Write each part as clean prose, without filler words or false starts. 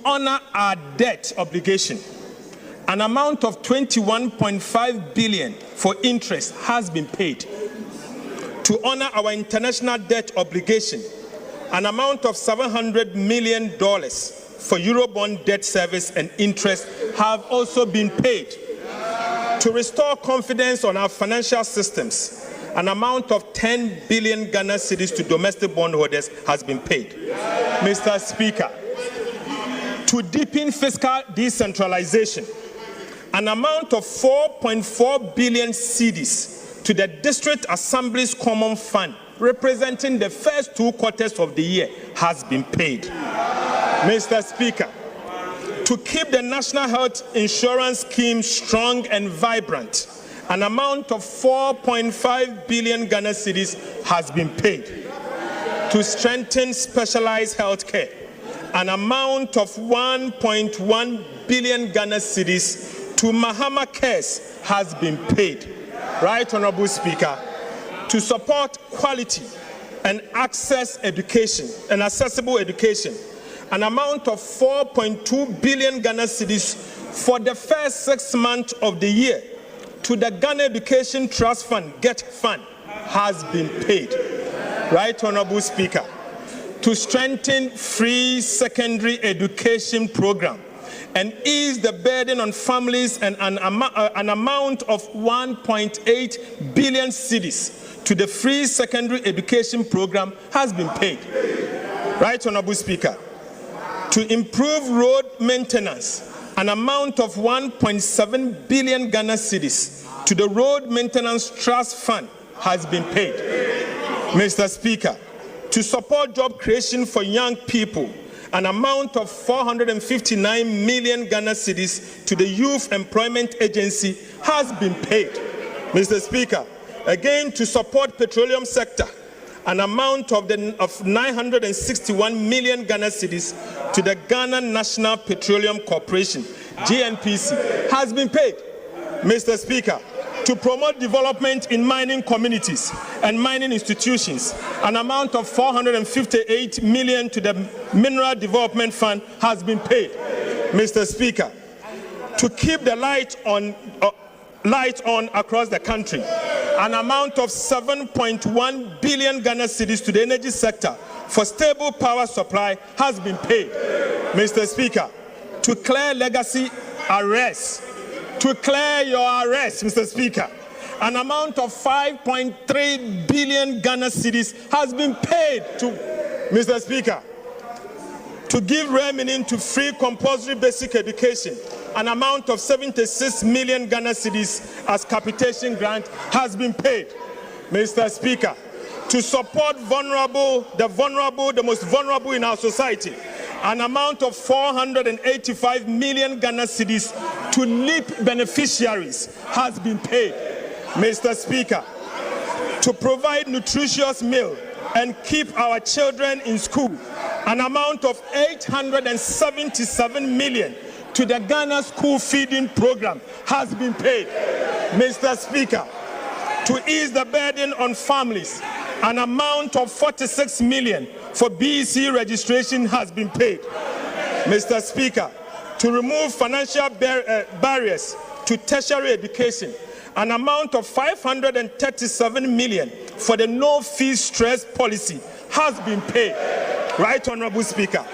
honor our debt obligation, an amount of 21.5 billion for interest has been paid. To honor our international debt obligation, an amount of $700 million for Eurobond debt service and interest have also been paid. To restore confidence on our financial systems, an amount of 10 billion Ghana cedis to domestic bondholders has been paid. Mr. Speaker, to deepen fiscal decentralization, an amount of 4.4 billion cedis to the District Assembly's Common Fund, representing the first 2 quarters of the year, has been paid. Mr. Speaker, to keep the National Health Insurance Scheme strong and vibrant, an amount of 4.5 billion Ghana cedis has been paid. To strengthen specialized health care, an amount of 1.1 billion Ghana cedis to Mahama Cares has been paid. Right, Honorable Speaker, to support quality and access education and accessible education, an amount of 4.2 billion Ghana cedis for the first 6 months of the year to the Ghana Education Trust Fund, GET Fund, has been paid. Right, Honorable Speaker, to strengthen free secondary education program and ease the burden on families, and an amount of 1.8 billion cedis to the free secondary education program has been paid. Right, Honorable Speaker, to improve road maintenance, an amount of 1.7 billion Ghana cedis to the Road Maintenance Trust Fund has been paid. Mr. Speaker, to support job creation for young people, an amount of 459 million Ghana cedis to the Youth Employment Agency has been paid. Mr. Speaker, again to support petroleum sector, an amount of 961 million Ghana cedis to the Ghana National Petroleum Corporation, GNPC, has been paid. Mr. Speaker, to promote development in mining communities and mining institutions, an amount of 458 million to the Mineral Development Fund has been paid. Mr. Speaker, to keep the light on across the country, an amount of 7.1 billion Ghana cedis to the energy sector for stable power supply has been paid. Mr. Speaker, to clear legacy arrests, to clear your arrest, Mr. Speaker, an amount of 5.3 billion Ghana cedis has been paid to, Mr. Speaker, to give remaining to free compulsory basic education, an amount of 76 million Ghana cedis as capitation grant has been paid. Mr. Speaker, to support the most vulnerable in our society, an amount of 485 million Ghana cedis to LEAP beneficiaries has been paid. Mr. Speaker, to provide nutritious meal and keep our children in school, an amount of 877 million to the Ghana School Feeding Program has been paid. Mr. Speaker, to ease the burden on families, an amount of 46 million for BEC registration has been paid. Mr. Speaker, to remove financial barriers to tertiary education, an amount of 537 million for the no-fee stress policy has been paid. Right, Honorable Speaker,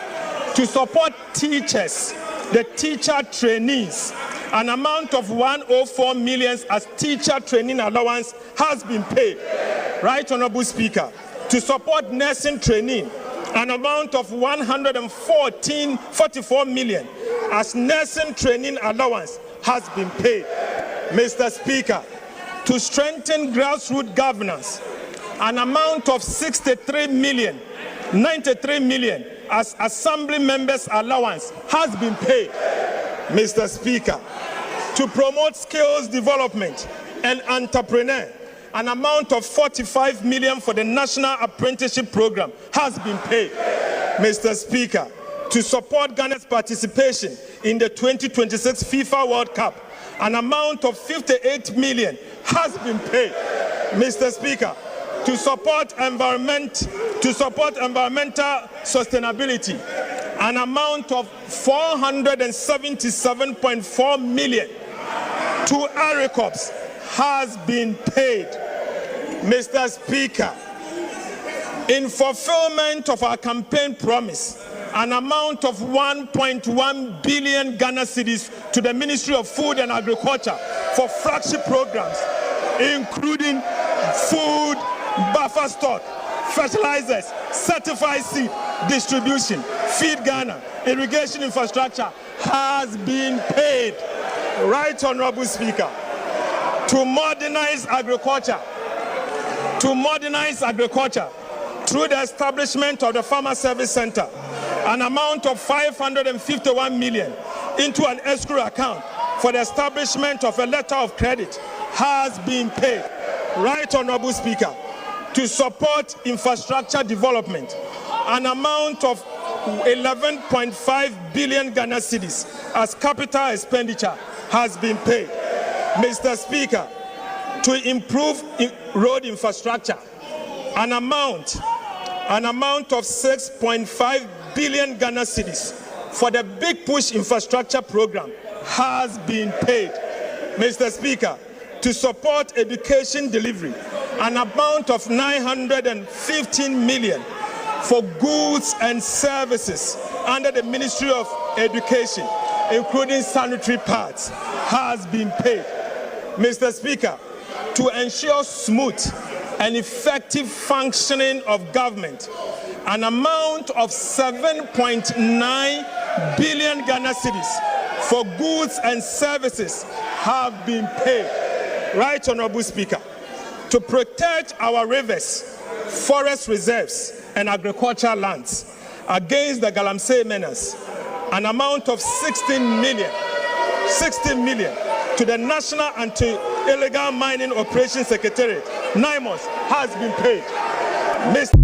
to support teachers, the teacher trainees, an amount of 104 million as teacher training allowance has been paid. Right, Honorable Speaker, to support nursing training, an amount of 144 million as nursing training allowance has been paid. Mr. Speaker, to strengthen grassroots governance, an amount of 93 million as assembly members allowance has been paid. Mr. Speaker, to promote skills development and entrepreneur, an amount of 45 million for the National Apprenticeship Program has been paid. Mr. Speaker, to support Ghana's participation in the 2026 FIFA World Cup, an amount of 58 million has been paid. Mr. Speaker, to support environmental sustainability, an amount of 477.4 million to AgriCorps has been paid. Mr. Speaker, in fulfillment of our campaign promise, an amount of 1.1 billion Ghana cedis to the Ministry of Food and Agriculture for flagship programs, including food, buffer stock, fertilizers, certified seed distribution, Feed Ghana, irrigation infrastructure, has been paid. Right, Honorable Speaker, to modernize agriculture, through the establishment of the Farmer Service Center, an amount of 551 million into an escrow account for the establishment of a letter of credit has been paid. Right, Honorable Speaker, to support infrastructure development, an amount of 11.5 billion Ghana cedis as capital expenditure has been paid. Mr. Speaker, to improve road infrastructure, an amount of 6.5 billion Ghana cedis for the Big Push infrastructure program has been paid. Mr. Speaker, to support education delivery, an amount of 915 million for goods and services under the Ministry of Education, including sanitary pads, has been paid. Mr. Speaker, to ensure smooth and effective functioning of government, an amount of 7.9 billion Ghana cedis for goods and services have been paid. Right, Honorable Speaker, to protect our rivers, forest reserves, and agricultural lands against the Galamsey menace, an amount of 16 million to the National Anti-Illegal Mining Operations Secretariat, NIMOS, has been paid. Mr.